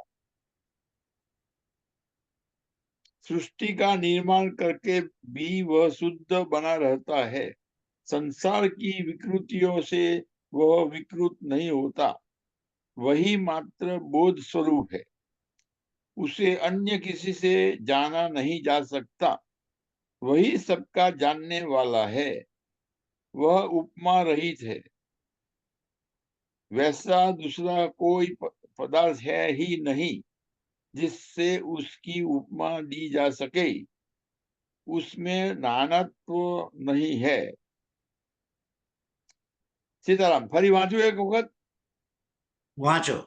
सृष्टि का निर्माण करके भी वह शुद्ध बना रहता है. संसार की विकृतियों से वह विकृत नहीं होता. वही मात्र बोध स्वरूप है. उसे अन्य किसी से जाना नहीं जा सकता. वही सबका जानने वाला है. वह उपमा रहित है. वैसा दूसरा कोई पदार्थ है ही नहीं जिससे उसकी उपमा दी जा सके. उसमें नानत्व नहीं है. सीताराम फरी वाँचू एक वक्त? वाँचो.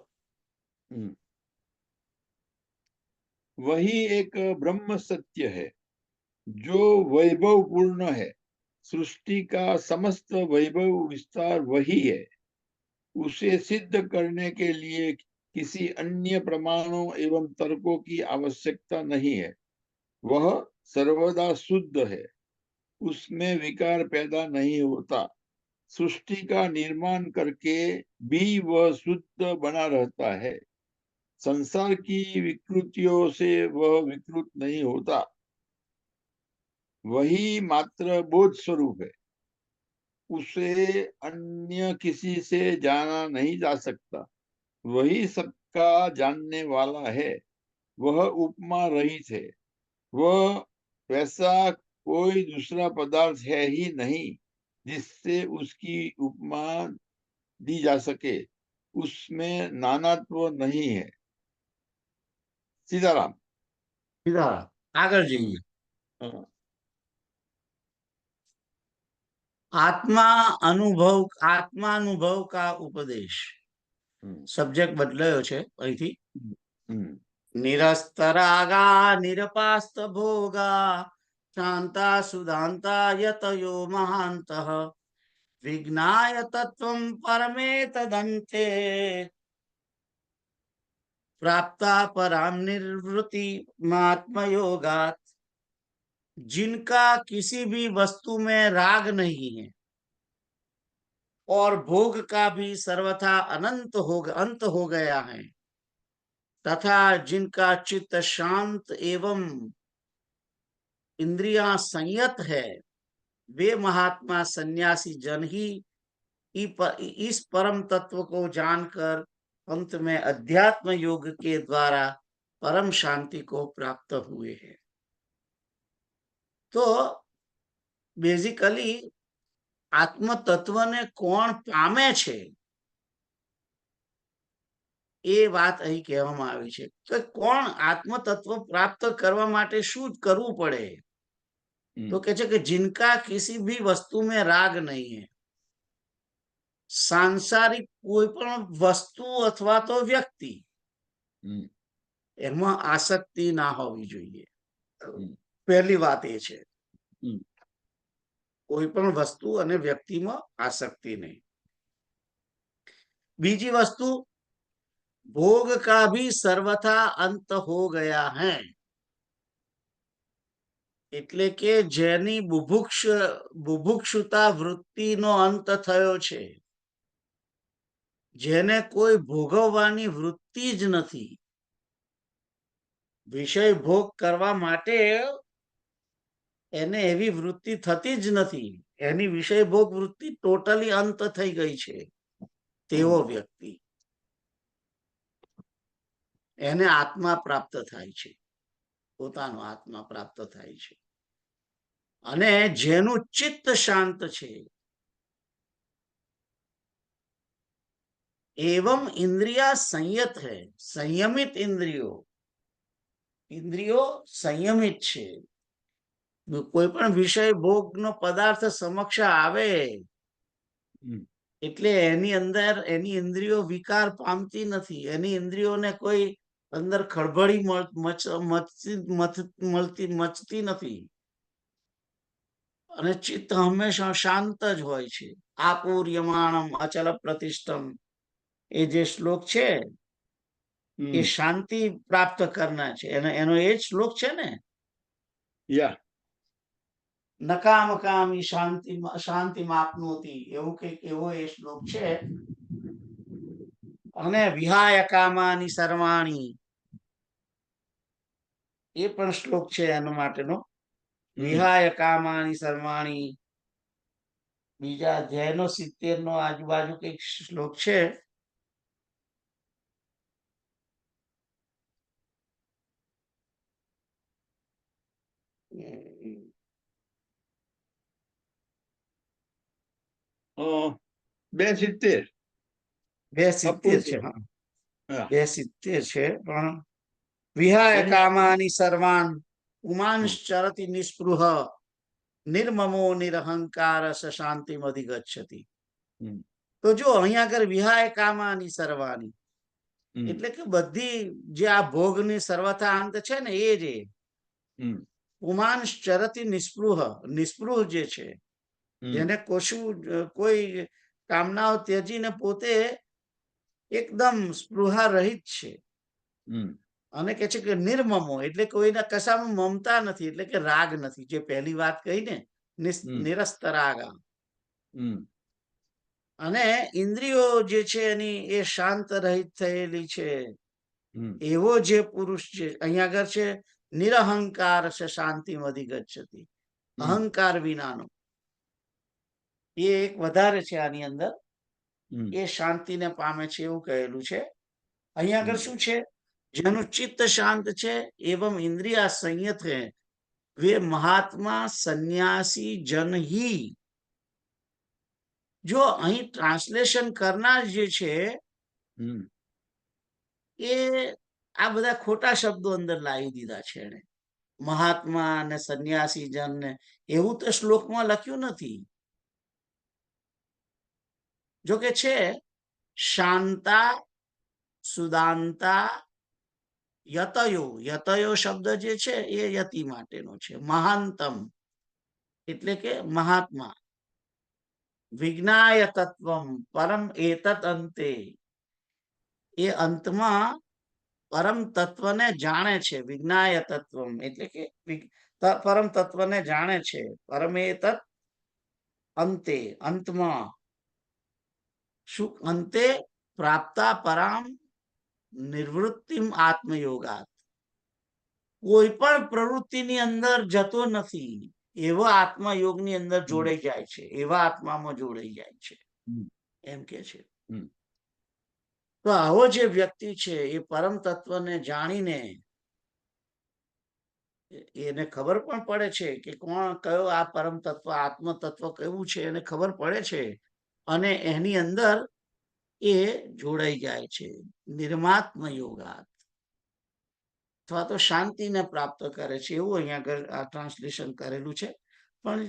वही एक ब्रह्म सत्य है. जो वैभव पूर्ण है, सृष्टि का समस्त वैभव विस्तार वही है। उसे सिद्ध करने के लिए किसी अन्य प्रमाणों एवं तर्कों की आवश्यकता नहीं है। वह सर्वदा शुद्ध है, उसमें विकार पैदा नहीं होता। सृष्टि का निर्माण करके भी वह शुद्ध बना रहता है। संसार की विकृतियों से वह विकृत नहीं होता। वही मात्र बोध स्वरूप है, उसे अन्य किसी से जाना नहीं जा सकता। वही सबका जानने वाला है, वह उपमा रहित है। वह वैसा कोई दूसरा पदार्थ है ही नहीं जिससे उसकी उपमा दी जा सके। उसमें नानात्व नहीं है। सीताराम। सीधा આગળ જઈએ। हाँ, આત્માનુભવ કા ઉપદેશ। સબ્જેક્ટ બદલાયો છે અહીંથી। हम्म, નિરસ્તરાગા નિરપાસ્ત ભોગા શાંતા સુદાંતા યતયો મહાંતઃ વિજ્ઞાય તત્વં પરમે તદંતે प्राप्ता पराम निर्वृति आत्मयोगात। जिनका किसी भी वस्तु में राग नहीं है और भोग का भी सर्वथा अंत हो गया है, तथा जिनका चित्त शांत एवं इंद्रियां संयत है, वे महात्मा सन्यासी जन ही इस परम तत्व को जानकर अंत में अध्यात्म योग के द्वारा परम शांति को प्राप्त हुए हैं। तो बेसिकली आत्म तत्व ने कोण पामे छे ए बात अहीं कहेवामां आवी छे कि कोण आत्म तत्व प्राप्त करवा माटे शुं करवू पड़े। तो कहे छे कि जिनका किसी भी वस्तु में राग नहीं है, सांसारिक कोई पण वस्तु अथवा तो व्यक्ति एमां आसक्ति ना होवी जोईए। पहली बात ए छे कोई पण वस्तु अने व्यक्ति में आसक्ति नहीं। बीजी वस्तु भोग का भी सर्वथा अंत हो गया है, एटले के जेनी बुभुक्षुता वृत्ति नो अंत थयो छे, जेने कोई भोगववानी वृत्ति ज नथी, विषय भोग करवा माटे एने एवी वृत्ति थती ज नथी, एनी विषय भोग वृत्ति टोटली अंत थई गई छे, तेवो व्यक्ति एने आत्मा प्राप्त थाय छे, पोतानो आत्मा प्राप्त थाय छे। अने जेनु चित्त शांत छे एवं इंद्रिया संयत है, संयमित इंद्रियो संयमित छे। कोई पण विषय भोग नो पदार्थ समक्ष आवे એટલે એની અંદર એની ઇન્દ્રિયો વિકાર પામતી નથી, એની ઇન્દ્રિયોને કોઈ અંદર ખળભળી મચતી નથી અને ચિત્ત હંમેશા શાંત જ હોય છે। આपूर्यमाणम अचल प्रतिष्ठम એ જે શ્લોક છે એ શાંતિ પ્રાપ્ત કરનાર છે, એનો એ જ શ્લોક છે ને। या નકામ કામી શાંતિ માપનોતી એવું કઈક એવો એ શ્લોક છે। અને વિહાય કામાની સર્વાણી એ પણ શ્લોક છે એનો માટેનો। વિહાય કામાની સર્વાણી બીજા અધ્યાયનો 70 નો આજુબાજુ કઈક શ્લોક છે। બે 70 270 છે, હા હા 270 છે। પણ વિહાય કામાની સર્વાન પુમાંશ્ચરતિ નિસ્પૃહ નિર્મમો નિરહંકાર શાંતિ અધિગચ્છતિ। તો જો અહીંયા આગળ વિહાય કામાની સર્વાની એટલે કે બધી જે આ ભોગની સર્વથા અંત છે ને એ જ પુમાન ચરતી નિસ્પૃહ, નિસ્પૃહ જે છે, જેને કશું કોઈ કામનાઓ ત્યજીને પોતે એકદમ સ્પૃહા રહિત છે, અને કે છે કે નિર્મમો એટલે કોઈના કશામાં મમતા નથી, એટલે કે રાગ નથી, જે પહેલી વાત કહી ને નિરસ્ત રાગા. અને ઇન્દ્રિયો જે છે એની એ શાંત રહિત થયેલી છે, એવો જે પુરુષ છે, અહીંયા આગળ છે નિરહંકાર છે, શાંતિ મધી ગચ્છતી, અહંકાર વિનાનો, એ એક વધારે છે આની અંદર, એ શાંતિને પામે છે એવું કહેલું છે. અહીંયા આગળ શું છે? જેનું ચિત્ત શાંત છે એવમ ઇન્દ્રિયા સંયત હે વે મહાત્મા સંન્યાસી જન હી. જો અહીં ટ્રાન્સલેશન કરનાર જે છે એ આ બધા ખોટા શબ્દો અંદર લાવી દીધા છે એને, મહાત્મા અને સંન્યાસી જન ને એવું તો શ્લોકમાં લખ્યું નથી. જો કે છે શાંતા સુદાંતા યતયો, યતયો શબ્દ જે છે એ યતિ માટેનો છે. મહાંતમ એટલે કે મહાત્મા, વિજ્ઞાય તત્વમ પરમ એતત અંતે, એ અંતમાં પરમ તત્વને જાણે છે. વિજ્ઞાય તત્વમ એટલે કે પરમ તત્વને જાણે છે. પરમેતત અંતે, અંતમાં શું? અંતે પ્રાપ્તા પરામ નિવૃત્તિમ આત્મયોગાત, કોઈ પણ પ્રવૃત્તિની અંદર જતો નથી, એવા આત્મયોગની અંદર જોડાઈ જાય છે, એવા આત્મામાં જોડાઈ જાય છે, એમ કે છે. તો આવો જે વ્યક્તિ છે એ પરમ તત્વને જાણીને એને ખબર પણ પડે છે કે કોણ, કયો આ પરમ તત્વ, આત્મ તત્વ કેવું છે એને ખબર પડે છે, અને એની અંદર એ જોડાઈ જાય છે. નિર્માત્મ યોગાત, અથવા તો શાંતિને પ્રાપ્ત કરે છે, એવું અહીંયા આગળ આ ટ્રાન્સલેશન કરેલું છે. પણ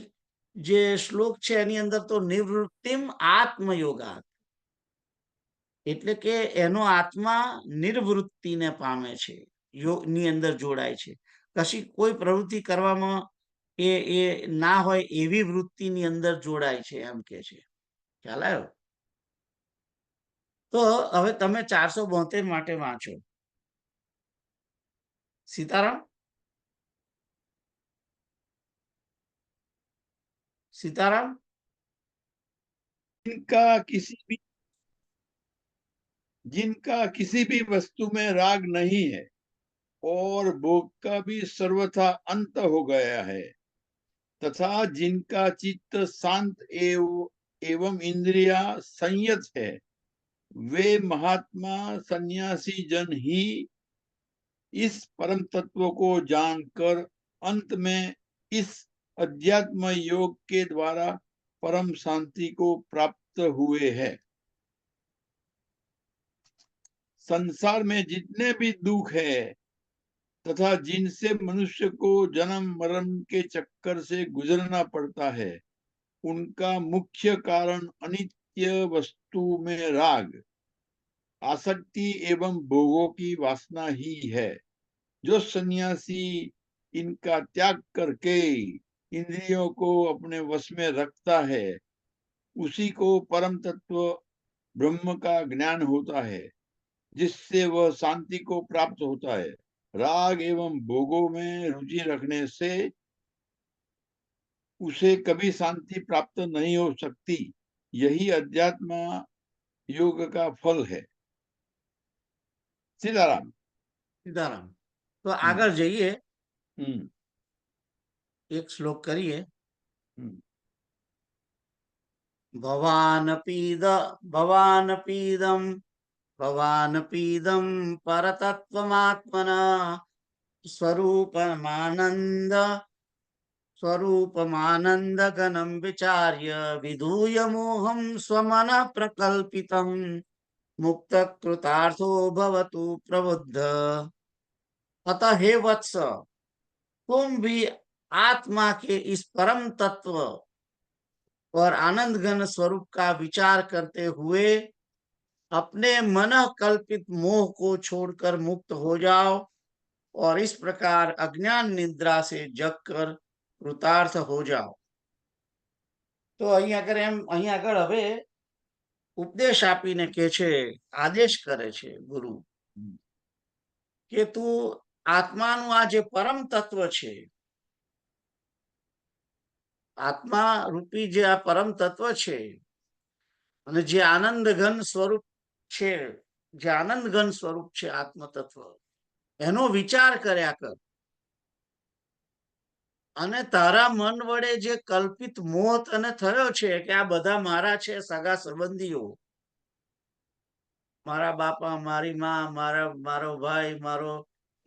જે શ્લોક છે એની અંદર તો નિવૃત્તિમ આત્મયોગાત, એટલે કે એનો આત્મા નિર્વૃત્તિને પામે છે, યોગની અંદર જોડાય છે. કશી કોઈ પ્રવૃત્તિ કરવામાં એ ના હોય એવી વૃત્તિની અંદર જોડાય છે, એમ કે છે. ખ્યાલ આવ્યો? તો હવે તમે 472 માટે વાંચો. સીતારામ, सीताराम, जिनका किसी भी वस्तु में राग नहीं है और भोग का भी सर्वथा अंत हो गया है, तथा जिनका चित्त शांत एवं इंद्रिया संयत है, वे महात्मा सन्यासी जन ही इस परम तत्व को जानकर अंत में इस अध्यात्म योग के द्वारा परम शांति को प्राप्त हुए हैं. संसार में जितने भी दुख है तथा जिनसे मनुष्य को जन्म मरण के चक्कर से गुजरना पड़ता है, उनका मुख्य कारण अनित्य वस्तु में राग, आसक्ति एवं भोगों की वासना ही है. जो सन्यासी इनका त्याग करके इंद्रियों को अपने वश में रखता है, उसी को परम तत्व ब्रह्म का ज्ञान होता है, जिससे वह शांति को प्राप्त होता है. राग एवं भोगों में रुचि रखने से उसे कभी शांति प्राप्त नहीं हो सकती. यही अध्यात्म योग का फल है. सीताराम. सीताराम. तो આગળ જઈએ, એક શ્લોક કરીએ. ભવાનપીદમ પરતત્વમાત્મના સ્વરૂપમાનંદ ઘનમ વિચાર્ય વિધૂય મોહમ સ્વમન પ્રકલ્પિતમ मुक्त कृतार्थो भवतु प्रबुद्ध. अतः हे वत्स, तुम भी आत्मा के इस परम तत्व और आनंद घन स्वरूप का विचार करते हुए अपने मन कल्पित मोह को छोड़कर मुक्त हो जाओ और इस प्रकार अज्ञान निद्रा से जग कर कृतार्थ हो जाओ। तो અહીં આગળ હવે ઉપદેશ આપીને કે છે, આદેશ કરે છે ગુરુ કે તું આત્માનું આ જે પરમ તત્વ છે, આત્મા રૂપી જે આ પરમ તત્વ છે અને જે આનંદ ઘન સ્વરૂપ છે, જે આનંદ ઘન સ્વરૂપ છે આત્મ તત્વ, એનો વિચાર કર્યા કર અને તારા મન વડે જે કલ્પિત મોહ તને થયો છે કે આ બધા મારા છે, સગા સંબંધીઓ, મારા બાપા, મારી માં, મારો ભાઈ,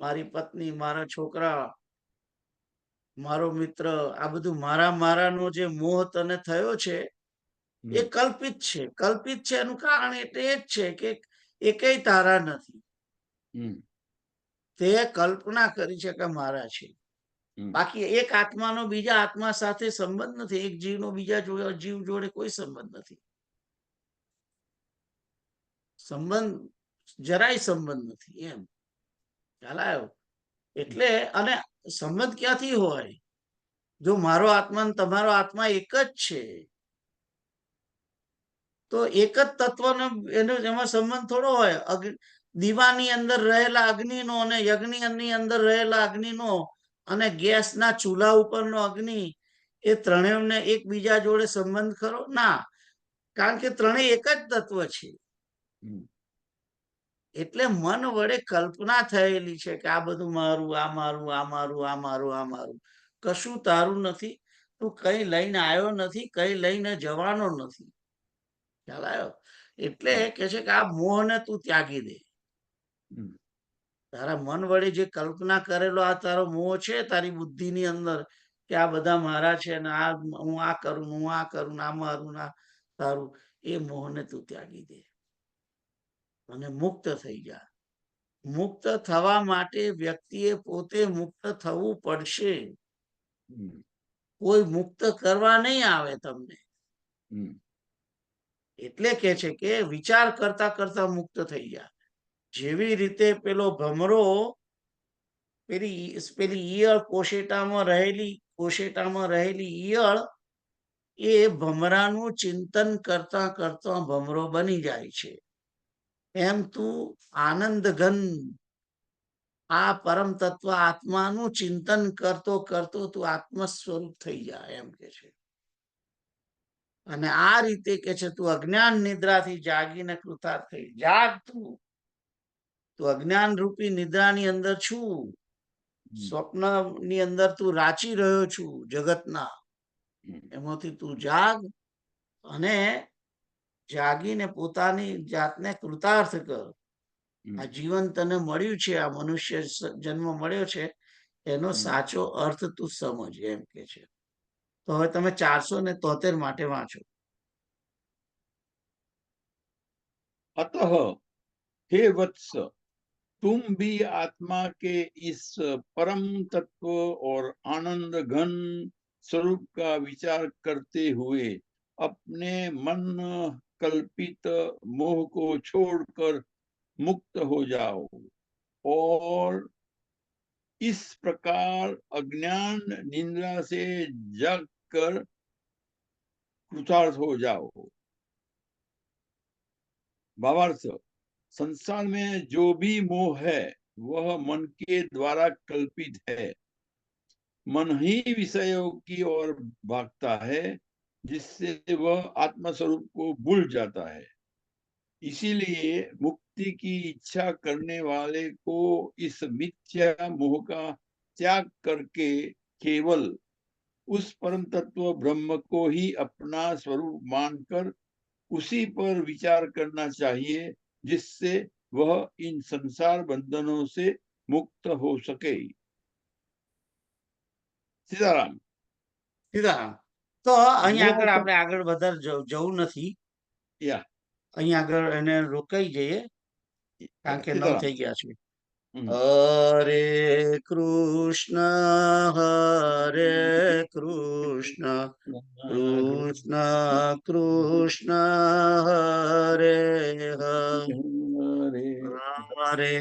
મારી પત્ની, મારા છોકરા, મારો મિત્ર, આ બધું મારાનો જે મોહ તને થયો છે એ કલ્પિત છે. કલ્પિત છે એનું કારણ એટલે એ જ છે કે એકેય તારા નથી. તે કલ્પના કરી છે કે મારા છે. બાકી એક આત્માનો બીજા આત્મા સાથે સંબંધ નથી. એક જીવનો બીજા જીવ જોડે કોઈ સંબંધ નથી. સંબંધ જરાય સંબંધ નથી. એમ ખ્યાલ આવ્યો? એટલે અને સંબંધ ક્યાંથી હોય? જો મારો આત્મા ને તમારો આત્મા એક જ છે તો એક જ તત્વનો એમાં સંબંધ થોડો હોય. દીવાની અંદર રહેલા અગ્નિનો અને યજ્ઞની અંદર રહેલા અગ્નિનો અને ગેસના ચૂલા ઉપરનો અગ્નિ, એ ત્રણેયને એકબીજા જોડે સંબંધ ખરો? ના, કારણ કે ત્રણેય એક જ તત્વ છે. એટલે મન વડે કલ્પના થયેલી છે કે આ બધું મારું, આ મારું, આ મારું, આ મારું, આ મારું. કશું તારું નથી. તું કઈ લઈને આવ્યો નથી, કઈ લઈને જવાનો નથી. ખ્યાલ આવ્યો? એટલે કે છે કે આ મોહને તું ત્યાગી દે. તારા મન વડે જે કલ્પના કરેલો આ તારો મોહ છે તારી બુદ્ધિની અંદર કે આ બધા મારા છે ને આ હું આ કરું, હું આ કરું, આ મારું, ના તારું, એ મોહને તું ત્યાગી દે અને મુક્ત થઈ જા. મુક્ત થવા માટે વ્યક્તિએ પોતે મુક્ત થવું પડશે. કોઈ મુક્ત કરવા નહીં આવે તમને. એટલે કે છે કે વિચાર કરતા કરતા મુક્ત થઈ જા. જેવી રીતે પેલો ભમરો પેલી ઈયળ કોશેટામાં રહેલી ઈયળ એ ભમરાનું ચિંતન કરતા કરતા ભમરો બની જાય છે. એમ તું આનંદ ઘન આ પરમ તત્વ આત્માનું ચિંતન કરતો કરતો તું આત્મ સ્વરૂપ થઈ જાય એમ કે છે. અને આ રીતે કે છે તું અજ્ઞાન નિદ્રાથી જાગીને કૃતાર્થ થઈ જાગ. તું અજ્ઞાન રૂપી નિદ્રાની અંદર છું. સ્વપ્ન ની અંદર તું રાચી રહ્યો છું જગતના. એમાંથી તું જાગ અને જાગીને પોતાની જાતને કૃતાર્થ કર. આ જીવન તને મળ્યું છે, આ મનુષ્ય જન્મ મળ્યો છે, એનો સાચો અર્થ તું સમજ એમ કે છે. તો હવે તમે 473 માટે વાંચો. अतः हे वत्स, तुम भी आत्मा के इस परम तत्व और आनंद घन स्वरूप का विचार करते हुए अपने मन कल्पित मोह को छोड़कर मुक्त हो जाओ और इस प्रकार अज्ञान निंद्रा से जग कर कृतार्थ हो जाओ। भावार्थ, संसार में जो भी मोह है वह मन के द्वारा कल्पित है। मन ही विषयों की ओर भागता है, जिससे वह आत्मस्वरूप को भूल जाता है। इसीलिए मुक्ति की इच्छा करने वाले को इस मिथ्या मोह का त्याग करके केवल उस परम तत्व ब्रह्म को ही अपना स्वरूप मानकर उसी पर विचार करना चाहिए, जिससे वह इन संसार बंधनों से मुक्त हो सके। सीताराम। સીતારામ. તો અહીં આગળ આપણે આગળ વધારે જવું નથી. અહીં આગળ એને રોકાઈ જઈએ કારણ કે 9 થઈ ગયા છે. હરે કૃષ્ણ કૃષ્ણ કૃષ્ણ હરે હરે હરે